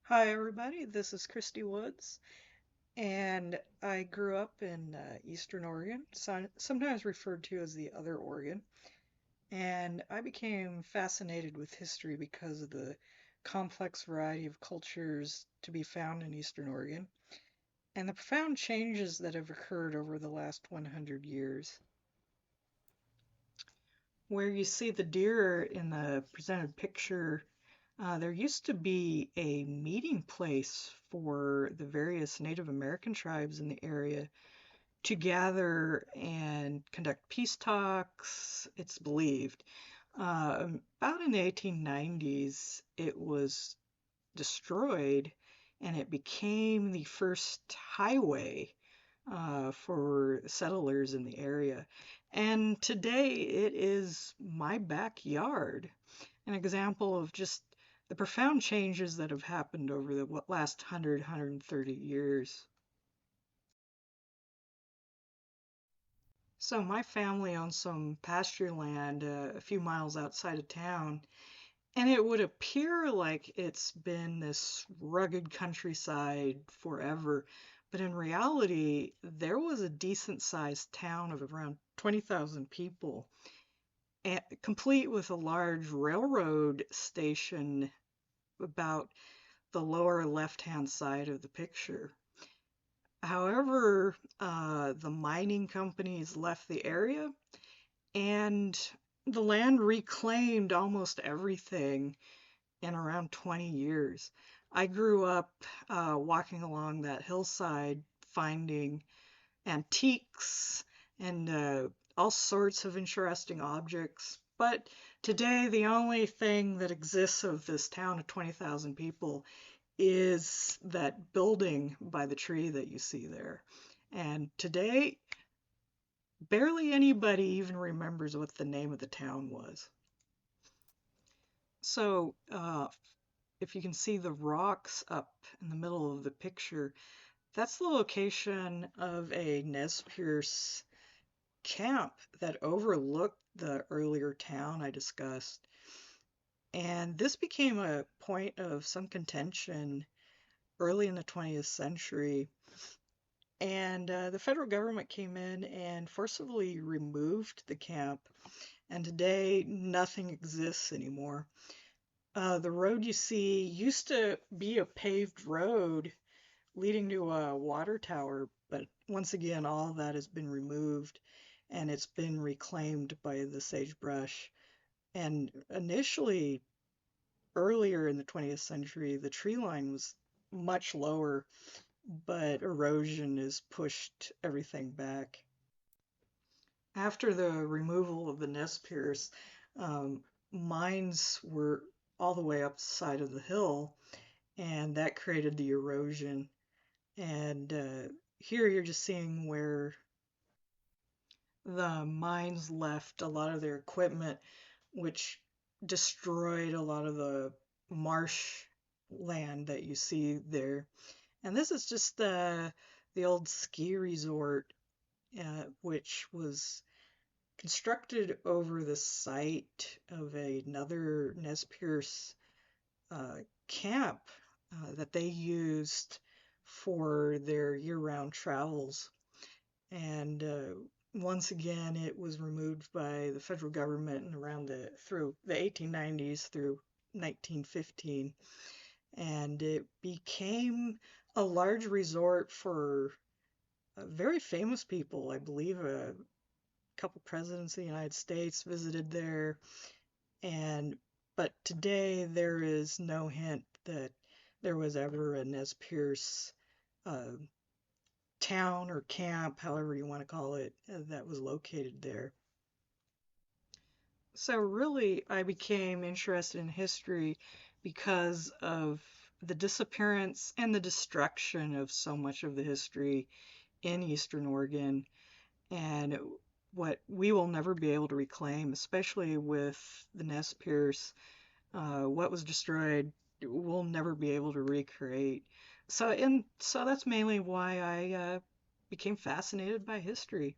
Hi, everybody. This is Christy Woods, and I grew up in Eastern Oregon, sometimes referred to as the other Oregon. And I became fascinated with history because of the complex variety of cultures to be found in Eastern Oregon and the profound changes that have occurred over the last 100 years. Where you see the deer in the presented picture, there used to be a meeting place for the various Native American tribes in the area to gather and conduct peace talks, it's believed. About in the 1890s, it was destroyed and it became the first highway for settlers in the area. And today it is my backyard, an example of just the profound changes that have happened over the last 130 years. So my family owns some pasture land a few miles outside of town, and it would appear like it's been this rugged countryside forever. But in reality, there was a decent sized town of around 20,000 people, complete with a large railroad station about the lower left-hand side of the picture. However, the mining companies left the area and the land reclaimed almost everything in around 20 years. I grew up walking along that hillside, finding antiques and all sorts of interesting objects. But today, the only thing that exists of this town of 20,000 people is that building by the tree that you see there. And today, barely anybody even remembers what the name of the town was. So, if you can see the rocks up in the middle of the picture, that's the location of a Nez Perce camp that overlooked the earlier town I discussed. And this became a point of some contention early in the 20th century. And the federal government came in and forcibly removed the camp. And today, nothing exists anymore. The road you see used to be a paved road leading to a water tower, but once again, all of that has been removed and it's been reclaimed by the sagebrush. And initially, earlier in the 20th century, the tree line was much lower, but erosion has pushed everything back. After the removal of the Nez Perce, mines were all the way up the side of the hill, and that created the erosion. And here you're just seeing where the mines left a lot of their equipment, which destroyed a lot of the marsh land that you see there. And this is just the old ski resort, which was constructed over the site of another Nez Perce uh, camp that they used for their year-round travels. And once again, it was removed by the federal government in around through the 1890s through 1915, and it became a large resort for very famous people. I believe a couple presidents of the United States visited there, and but today there is no hint that there was ever a Nez Perce uh, town or camp, however you want to call it, that was located there. So really, I became interested in history because of the disappearance and the destruction of so much of the history in Eastern Oregon and what we will never be able to reclaim, especially with the Nez Perce. What was destroyed, we'll never be able to recreate. So that's mainly why I became fascinated by history.